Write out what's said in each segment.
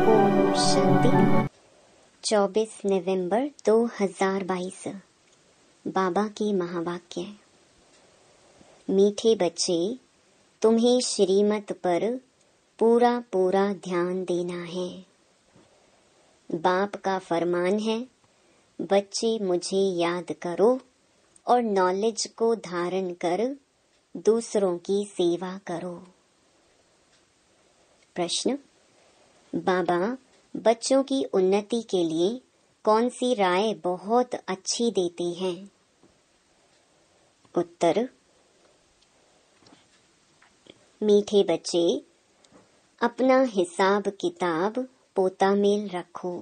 ओम शांति। 24 नवंबर 2022। बाबा की महावाक्य। मीठे बच्चे, तुम्हें श्रीमत पर पूरा पूरा ध्यान देना है। बाप का फरमान है, बच्चे मुझे याद करो और नॉलेज को धारण कर दूसरों की सेवा करो। प्रश्न: बाबा बच्चों की उन्नति के लिए कौन सी राय बहुत अच्छी देते हैं? उत्तर: मीठे बच्चे, अपना हिसाब किताब पोता मेल रखो।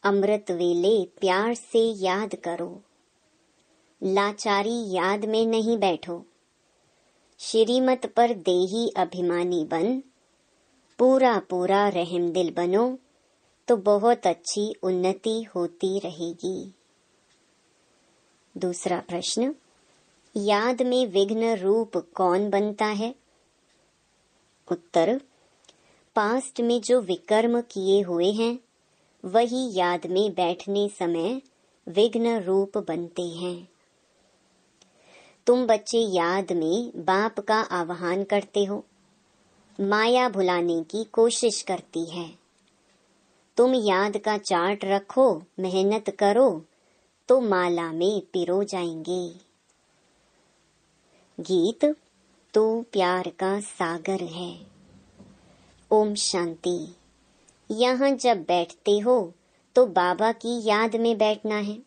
अमृत वेले प्यार से याद करो। लाचारी याद में नहीं बैठो। श्रीमत पर देही अभिमानी बन पूरा पूरा रहमदिल बनो तो बहुत अच्छी उन्नति होती रहेगी। दूसरा प्रश्न: याद में विघ्न रूप कौन बनता है? उत्तर: पास्ट में जो विकर्म किए हुए हैं वही याद में बैठने समय विघ्न रूप बनते हैं। तुम बच्चे याद में बाप का आह्वान करते हो, माया भुलाने की कोशिश करती है। तुम याद का चार्ट रखो, मेहनत करो तो माला में पिरो जाएंगे। गीत: तू प्यार का सागर है। ओम शांति। यहाँ जब बैठते हो तो बाबा की याद में बैठना है।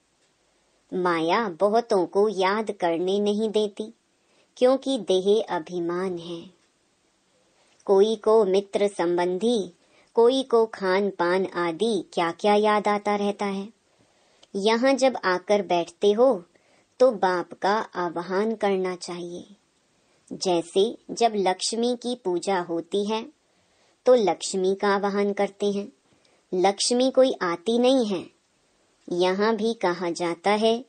माया बहुतों को याद करने नहीं देती क्योंकि देह अभिमान है। कोई को मित्र संबंधी, कोई को खान पान आदि क्या क्या याद आता रहता है। यहाँ जब आकर बैठते हो तो बाप का आह्वान करना चाहिए। जैसे जब लक्ष्मी की पूजा होती है तो लक्ष्मी का आह्वान करते हैं। लक्ष्मी कोई आती नहीं है। यहाँ भी कहा जाता है,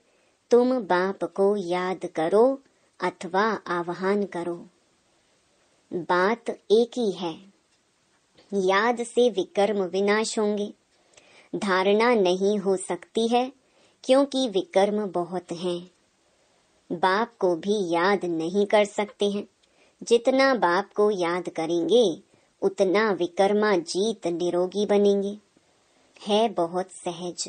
तुम बाप को याद करो अथवा आह्वान करो। बात एक ही है। याद से विकर्म विनाश होंगे। धारणा नहीं हो सकती है क्योंकि विकर्म बहुत हैं। बाप को भी याद नहीं कर सकते हैं। जितना बाप को याद करेंगे उतना विकर्मा जीत निरोगी बनेंगे। है बहुत सहज,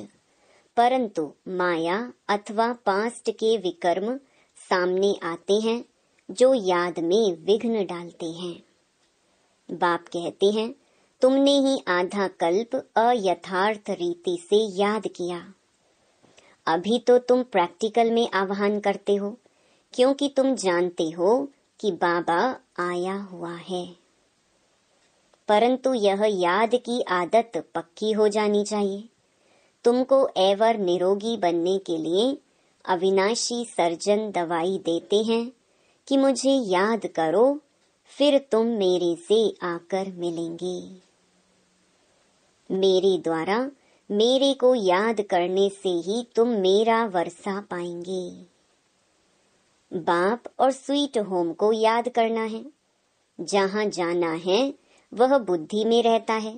परंतु माया अथवा पास्ट के विकर्म सामने आते हैं जो याद में विघ्न डालते हैं। बाप कहते हैं, तुमने ही आधा कल्प अयथार्थ रीति से याद किया। अभी तो तुम प्रैक्टिकल में आह्वान करते हो क्योंकि तुम जानते हो कि बाबा आया हुआ है। परंतु यह याद की आदत पक्की हो जानी चाहिए। तुमको एवर निरोगी बनने के लिए अविनाशी सर्जन दवाई देते हैं कि मुझे याद करो, फिर तुम मेरे से आकर मिलेंगे। मेरे द्वारा मेरे को याद करने से ही तुम मेरा वर्षा पाएंगे। बाप और स्वीट होम को याद करना है। जहाँ जाना है वह बुद्धि में रहता है।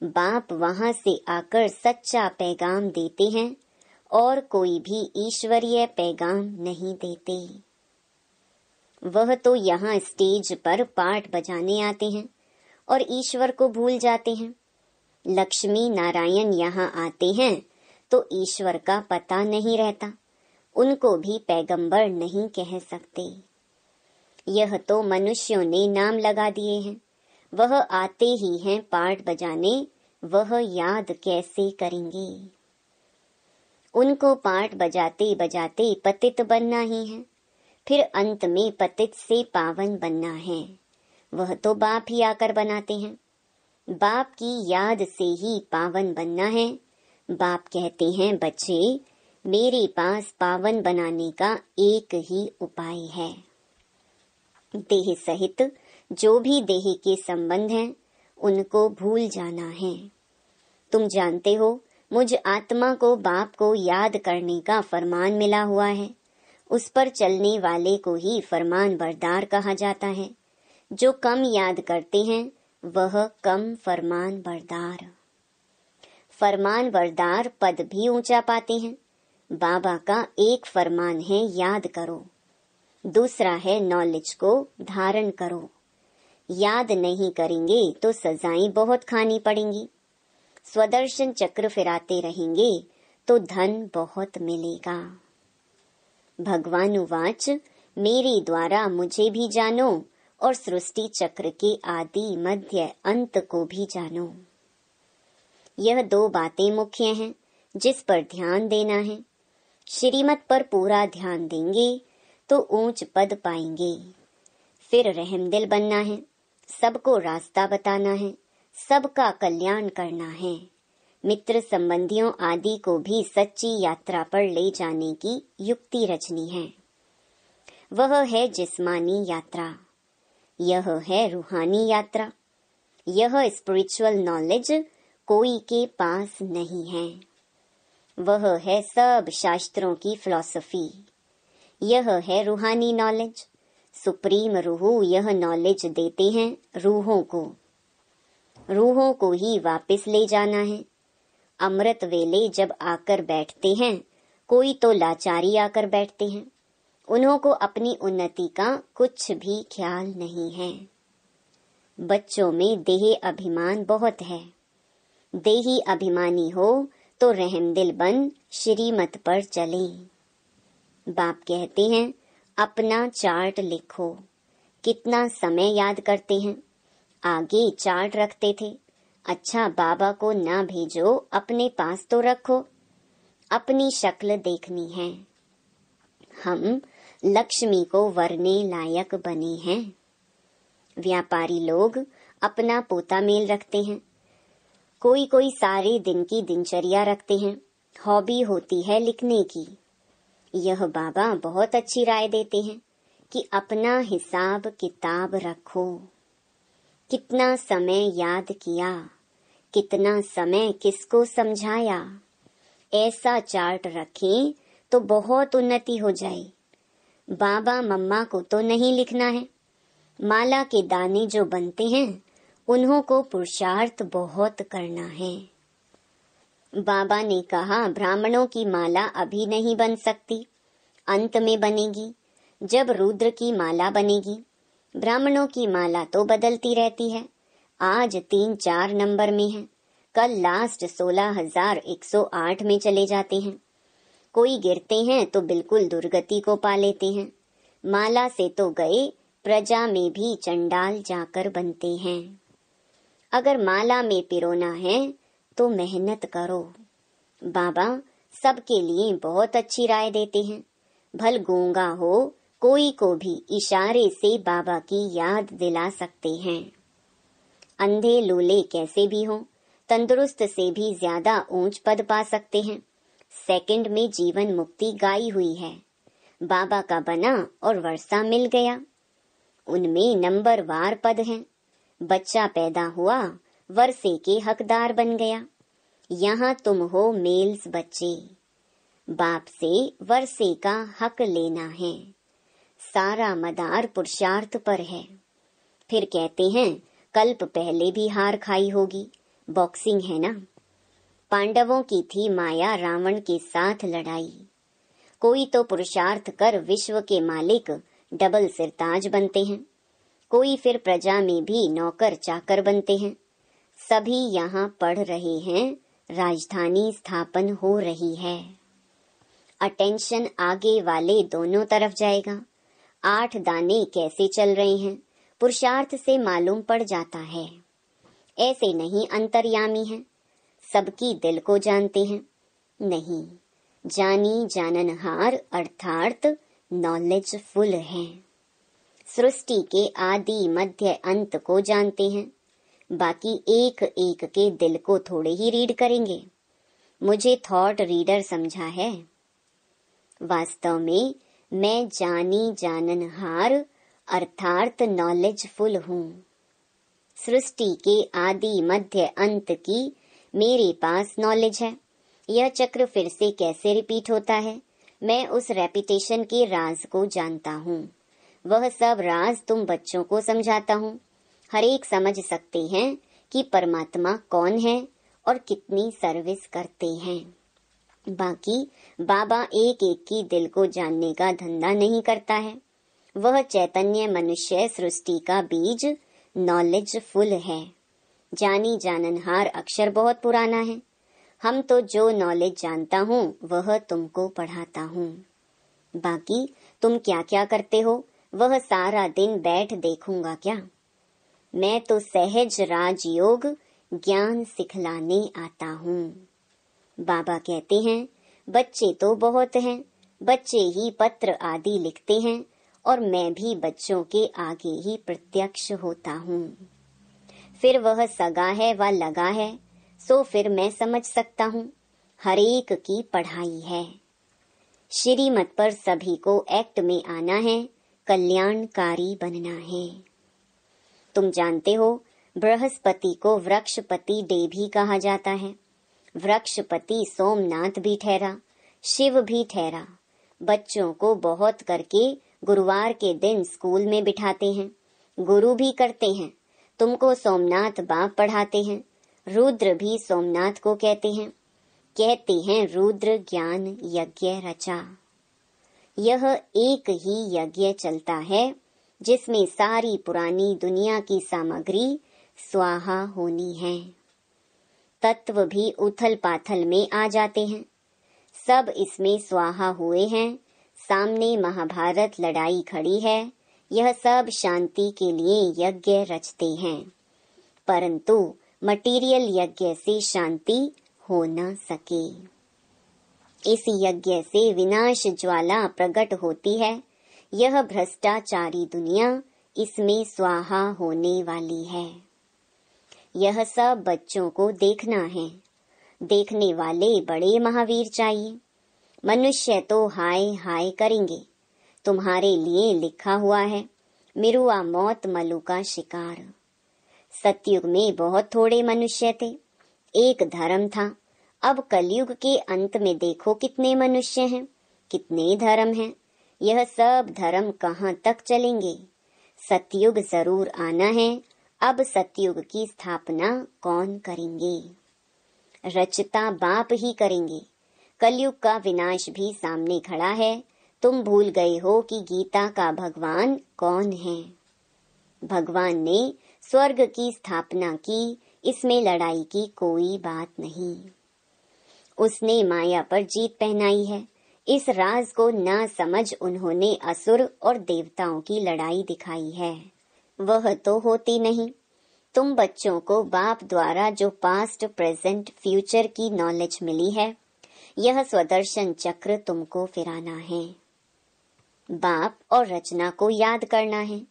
बाप वहाँ से आकर सच्चा पैगाम देते हैं और कोई भी ईश्वरीय पैगाम नहीं देते। वह तो यहाँ स्टेज पर पाठ बजाने आते हैं और ईश्वर को भूल जाते हैं। लक्ष्मी नारायण यहाँ आते हैं तो ईश्वर का पता नहीं रहता। उनको भी पैगंबर नहीं कह सकते। यह तो मनुष्यों ने नाम लगा दिए हैं। वह आते ही हैं पाठ बजाने, वह याद कैसे करेंगे? उनको पाठ बजाते बजाते पतित बनना ही है, फिर अंत में पतित से पावन बनना है। वह तो बाप ही आकर बनाते हैं। बाप की याद से ही पावन बनना है। बाप कहते हैं, बच्चे मेरे पास पावन बनाने का एक ही उपाय है। देह सहित जो भी देह के संबंध हैं उनको भूल जाना है। तुम जानते हो, मुझ आत्मा को बाप को याद करने का फरमान मिला हुआ है। उस पर चलने वाले को ही फरमान बरदार कहा जाता है। जो कम याद करते हैं वह कम फरमान बरदार पद भी ऊंचा पाते हैं। बाबा का एक फरमान है याद करो, दूसरा है नॉलेज को धारण करो। याद नहीं करेंगे तो सजाएं बहुत खानी पड़ेंगी। स्वदर्शन चक्र फिराते रहेंगे तो धन बहुत मिलेगा। भगवानुवाच मेरे द्वारा मुझे भी जानो और सृष्टि चक्र के आदि मध्य अंत को भी जानो। यह दो बातें मुख्य हैं जिस पर ध्यान देना है। श्रीमत पर पूरा ध्यान देंगे तो ऊंच पद पाएंगे। फिर रहमदिल बनना है, सबको रास्ता बताना है, सबका कल्याण करना है। मित्र संबंधियों आदि को भी सच्ची यात्रा पर ले जाने की युक्ति रचनी है। वह है जिस्मानी यात्रा, यह है रूहानी यात्रा। यह स्पिरिचुअल नॉलेज कोई के पास नहीं है। वह है सब शास्त्रों की फिलॉसफी। यह है रूहानी नॉलेज। सुप्रीम रूह यह नॉलेज देते हैं रूहों को ही वापस ले जाना है। अमृत वेले जब आकर बैठते हैं, कोई तो लाचारी आकर बैठते हैं। उन्हों को अपनी उन्नति का कुछ भी ख्याल नहीं है। बच्चों में देह अभिमान बहुत है। देही अभिमानी हो तो रहमदिल बन श्रीमत पर चलें। बाप कहते हैं अपना चार्ट लिखो। कितना समय याद करते हैं? आगे चार्ट रखते थे। अच्छा बाबा को ना भेजो, अपने पास तो रखो। अपनी शक्ल देखनी है। हम लक्ष्मी को वरने लायक बने हैं। व्यापारी लोग अपना पोता मेल रखते हैं। कोई सारे दिन की दिनचर्या रखते हैं। हॉबी होती है लिखने की। यह बाबा बहुत अच्छी राय देते हैं कि अपना हिसाब किताब रखो। कितना समय याद किया, कितना समय किसको समझाया, ऐसा चार्ट रखें तो बहुत उन्नति हो जाए। बाबा मम्मा को तो नहीं लिखना है। माला के दाने जो बनते हैं उन्हों को पुरुषार्थ बहुत करना है। बाबा ने कहा ब्राह्मणों की माला अभी नहीं बन सकती, अंत में बनेगी जब रुद्र की माला बनेगी। ब्राह्मणों की माला तो बदलती रहती है। आज 3-4 नंबर में है, कल लास्ट 16,108 में चले जाते हैं। कोई गिरते हैं तो बिल्कुल दुर्गति को पा लेते हैं। माला से तो गए, प्रजा में भी चंडाल जाकर बनते हैं। अगर माला में पिरोना है तो मेहनत करो। बाबा सबके लिए बहुत अच्छी राय देते हैं। भल गूंगा हो, कोई को भी इशारे से बाबा की याद दिला सकते हैं। अंधे लूले कैसे भी हों, तंदुरुस्त से भी ज्यादा ऊंच पद पा सकते हैं। सेकंड में जीवन मुक्ति गाई हुई है। बाबा का बना और वर्षा मिल गया। उनमें नंबरवार पद हैं। बच्चा पैदा हुआ, वर्षे के हकदार बन गया। यहाँ तुम हो मेल्स बच्चे, बाप से वर्षे का हक लेना है। सारा मदार पुरुषार्थ पर है। फिर कहते हैं कल्प पहले भी हार खाई होगी, बॉक्सिंग है ना। पांडवों की थी माया रावण के साथ लड़ाई। कोई तो पुरुषार्थ कर विश्व के मालिक डबल सिरताज बनते हैं। कोई फिर प्रजा में भी नौकर चाकर बनते हैं। सभी यहाँ पढ़ रहे हैं, राजधानी स्थापन हो रही है। अटेंशन आगे वाले दोनों तरफ जाएगा। 8 दाने कैसे चल रहे हैं पुरुषार्थ से मालूम पड़ जाता है। ऐसे नहीं अंतर्यामी है, सबकी दिल को जानते हैं। नहीं, जानी जाननहार अर्थात नॉलेजफुल है। सृष्टि के आदि मध्य अंत को जानते हैं। बाकी एक एक के दिल को थोड़े ही रीड करेंगे। मुझे थॉट रीडर समझा है। वास्तव में मैं जानी जाननहार अर्थात नॉलेजफुल हूँ। सृष्टि के आदि मध्य अंत की मेरे पास नॉलेज है। यह चक्र फिर से कैसे रिपीट होता है, मैं उस रेपिटेशन के राज को जानता हूँ। वह सब राज तुम बच्चों को समझाता हूँ। हर एक समझ सकते हैं कि परमात्मा कौन है और कितनी सर्विस करते हैं। बाकी बाबा एक एक की दिल को जानने का धंधा नहीं करता है। वह चैतन्य मनुष्य सृष्टि का बीज नॉलेजफुल है। जानी जाननहार अक्षर बहुत पुराना है। हम तो जो नॉलेज जानता हूँ वह तुमको पढ़ाता हूँ। बाकी तुम क्या क्या करते हो वह सारा दिन बैठ देखूंगा क्या। मैं तो सहज राजयोग ज्ञान सिखलाने आता हूँ। बाबा कहते हैं बच्चे तो बहुत हैं, बच्चे ही पत्र आदि लिखते हैं और मैं भी बच्चों के आगे ही प्रत्यक्ष होता हूँ। फिर वह सगा है व लगा है, सो फिर मैं समझ सकता हूँ हर एक की पढ़ाई है। श्रीमत पर सभी को एक्ट में आना है, कल्याणकारी बनना है। तुम जानते हो बृहस्पति को वृक्षपति डे भी कहा जाता है। वृक्षपति सोमनाथ भी ठहरा, शिव भी ठहरा। बच्चों को बहुत करके गुरुवार के दिन स्कूल में बिठाते हैं, गुरु भी करते हैं। तुमको सोमनाथ बाप पढ़ाते हैं। रुद्र भी सोमनाथ को कहते हैं रुद्र ज्ञान यज्ञ रचा। यह एक ही यज्ञ चलता है जिसमें सारी पुरानी दुनिया की सामग्री स्वाहा होनी है। तत्व भी उथल पाथल में आ जाते हैं, सब इसमें स्वाहा हुए हैं। सामने महाभारत लड़ाई खड़ी है, यह सब शांति के लिए यज्ञ रचते हैं, परंतु मटीरियल यज्ञ से शांति हो न सके। इस यज्ञ से विनाश ज्वाला प्रकट होती है। यह भ्रष्टाचारी दुनिया इसमें स्वाहा होने वाली है। यह सब बच्चों को देखना है। देखने वाले बड़े महावीर चाहिए। मनुष्य तो हाय हाय करेंगे। तुम्हारे लिए लिखा हुआ है मिरुआ मौत मलु का शिकार। सतयुग में बहुत थोड़े मनुष्य थे, एक धर्म था। अब कलयुग के अंत में देखो कितने मनुष्य हैं, कितने धर्म हैं। यह सब धर्म कहाँ तक चलेंगे। सतयुग जरूर आना है। अब सतयुग की स्थापना कौन करेंगे? रचता बाप ही करेंगे। कलयुग का विनाश भी सामने खड़ा है। तुम भूल गए हो कि गीता का भगवान कौन है। भगवान ने स्वर्ग की स्थापना की, इसमें लड़ाई की कोई बात नहीं। उसने माया पर जीत पहनाई है। इस राज को ना समझ उन्होंने असुर और देवताओं की लड़ाई दिखाई है, वह तो होती नहीं। तुम बच्चों को बाप द्वारा जो पास्ट प्रेजेंट फ्यूचर की नॉलेज मिली है, यह स्वदर्शन चक्र तुमको फिराना है। बाप और रचना को याद करना है।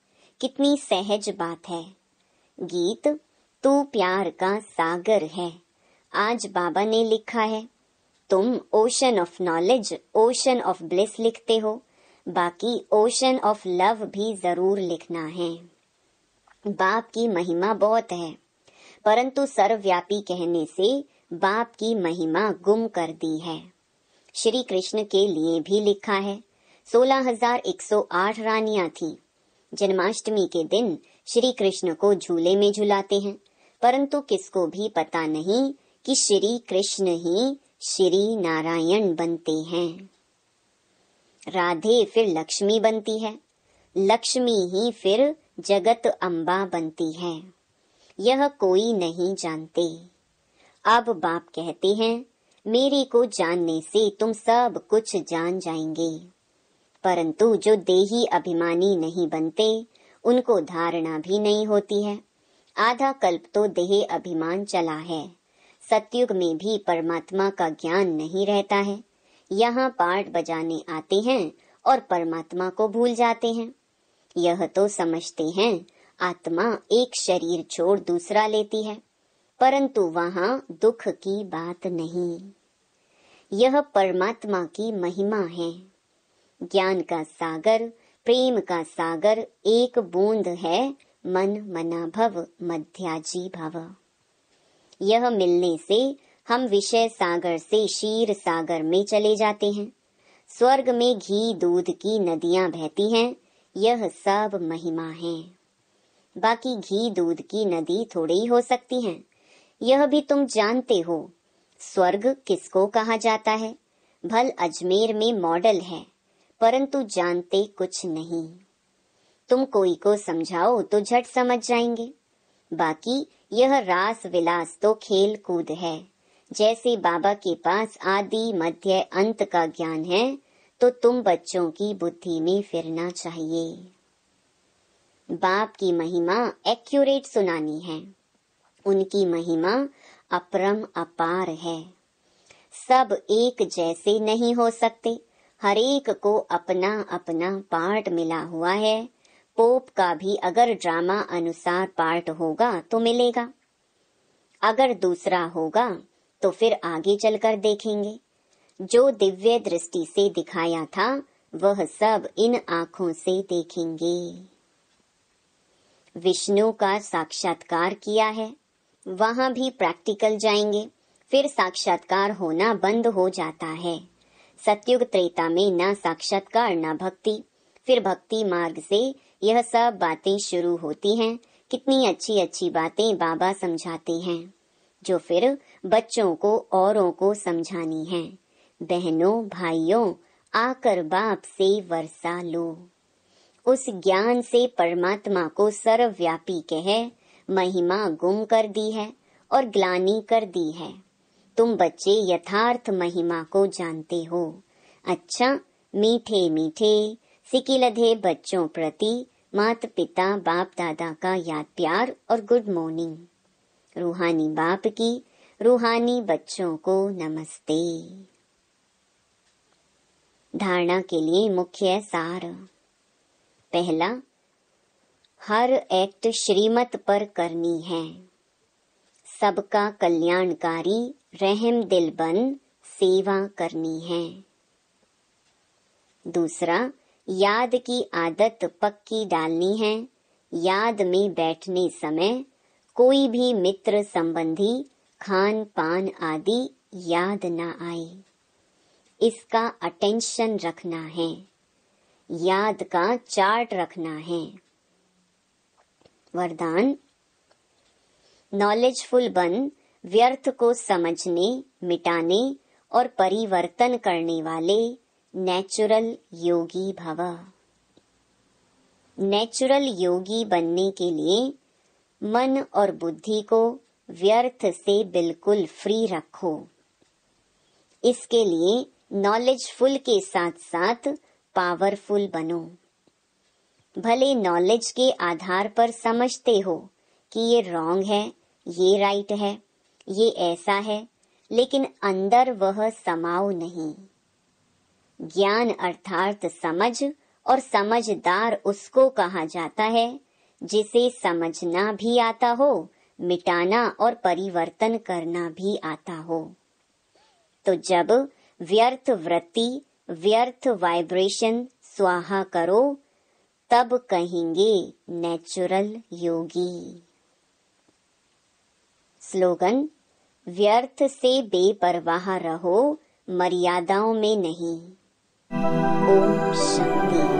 कितनी सहज बात है। गीत तू प्यार का सागर है, आज बाबा ने लिखा है। तुम ocean of knowledge, ocean of bliss लिखते हो, बाकी ओशन ऑफ लव भी जरूर लिखना है। बाप की महिमा बहुत है, परंतु सर्वव्यापी कहने से बाप की महिमा गुम कर दी है। श्री कृष्ण के लिए भी लिखा है 16,108 रानियां थी। जन्माष्टमी के दिन श्री कृष्ण को झूले में झुलाते हैं, परंतु किसको भी पता नहीं कि श्री कृष्ण ही श्री नारायण बनते हैं। राधे फिर लक्ष्मी बनती है, लक्ष्मी ही फिर जगत अम्बा बनती है। यह कोई नहीं जानते। अब बाप कहते हैं मेरे को जानने से तुम सब कुछ जान जाएंगे, परंतु जो देही अभिमानी नहीं बनते उनको धारणा भी नहीं होती है। आधा कल्प तो देह अभिमान चला है। सतयुग में भी परमात्मा का ज्ञान नहीं रहता है। यहाँ पाठ बजाने आते हैं और परमात्मा को भूल जाते हैं। यह तो समझते हैं आत्मा एक शरीर छोड़ दूसरा लेती है, परंतु वहाँ दुख की बात नहीं। यह परमात्मा की महिमा है। ज्ञान का सागर, प्रेम का सागर एक बूंद है, मन मना भव मध्याजी भव। यह मिलने से हम विषय सागर से क्षीर सागर में चले जाते हैं। स्वर्ग में घी दूध की नदियां बहती हैं, यह सब महिमा है। बाकी घी दूध की नदी थोड़ी हो सकती है, यह भी तुम जानते हो। स्वर्ग किसको कहा जाता है? भल अजमेर में मॉडल है, परंतु जानते कुछ नहीं। तुम कोई को समझाओ तो झट समझ जाएंगे। बाकी यह रास विलास तो खेल कूद है। जैसे बाबा के पास आदि मध्य अंत का ज्ञान है, तो तुम बच्चों की बुद्धि में फिरना चाहिए। बाप की महिमा एक्यूरेट सुनानी है। उनकी महिमा अपरम अपार है। सब एक जैसे नहीं हो सकते, हर एक को अपना अपना पार्ट मिला हुआ है। पोप का भी अगर ड्रामा अनुसार पार्ट होगा तो मिलेगा, अगर दूसरा होगा तो फिर आगे चलकर देखेंगे। जो दिव्य दृष्टि से दिखाया था वह सब इन आँखों से देखेंगे। विष्णु का साक्षात्कार किया है, वहां भी प्रैक्टिकल जाएंगे, फिर साक्षात्कार होना बंद हो जाता है। सतयुग त्रेता में न साक्षात्कार न भक्ति, फिर भक्ति मार्ग से यह सब बातें शुरू होती हैं। कितनी अच्छी अच्छी बातें बाबा समझाते हैं, जो फिर बच्चों को औरों को समझानी है। बहनों भाइयों, आकर बाप से वर्षा लो। उस ज्ञान से परमात्मा को सर्वव्यापी कह महिमा गुम कर दी है और ग्लानि कर दी है। तुम बच्चे यथार्थ महिमा को जानते हो। अच्छा, मीठे मीठे सिकिलधे बच्चों प्रति माता पिता बाप दादा का याद प्यार और गुड मॉर्निंग। रूहानी बाप की रूहानी बच्चों को नमस्ते। धारणा के लिए मुख्य सार। पहला, हर एक्ट श्रीमत पर करनी है। सबका कल्याणकारी रहम दिल बन सेवा करनी है। दूसरा, याद की आदत पक्की डालनी है। याद में बैठने समय कोई भी मित्र संबंधी खान पान आदि याद न आए, इसका अटेंशन रखना है। याद का चार्ट रखना है। वरदान, नॉलेजफुल बन व्यर्थ को समझने, मिटाने और परिवर्तन करने वाले नेचुरल योगी भव। नेचुरल योगी बनने के लिए मन और बुद्धि को व्यर्थ से बिल्कुल फ्री रखो। इसके लिए नॉलेजफुल के साथ साथ पावरफुल बनो। भले नॉलेज के आधार पर समझते हो कि ये रॉन्ग है, ये राइट है, ये ऐसा है, लेकिन अंदर वह समाओ नहीं। ज्ञान अर्थात समझ, और समझदार उसको कहा जाता है जिसे समझना भी आता हो, मिटाना और परिवर्तन करना भी आता हो। तो जब व्यर्थ वृत्ति, व्यर्थ वाइब्रेशन स्वाहा करो, तब कहेंगे नेचुरल योगी। स्लोगन, व्यर्थ से बेपरवाह रहो, मर्यादाओं में नहीं। ओम शांति।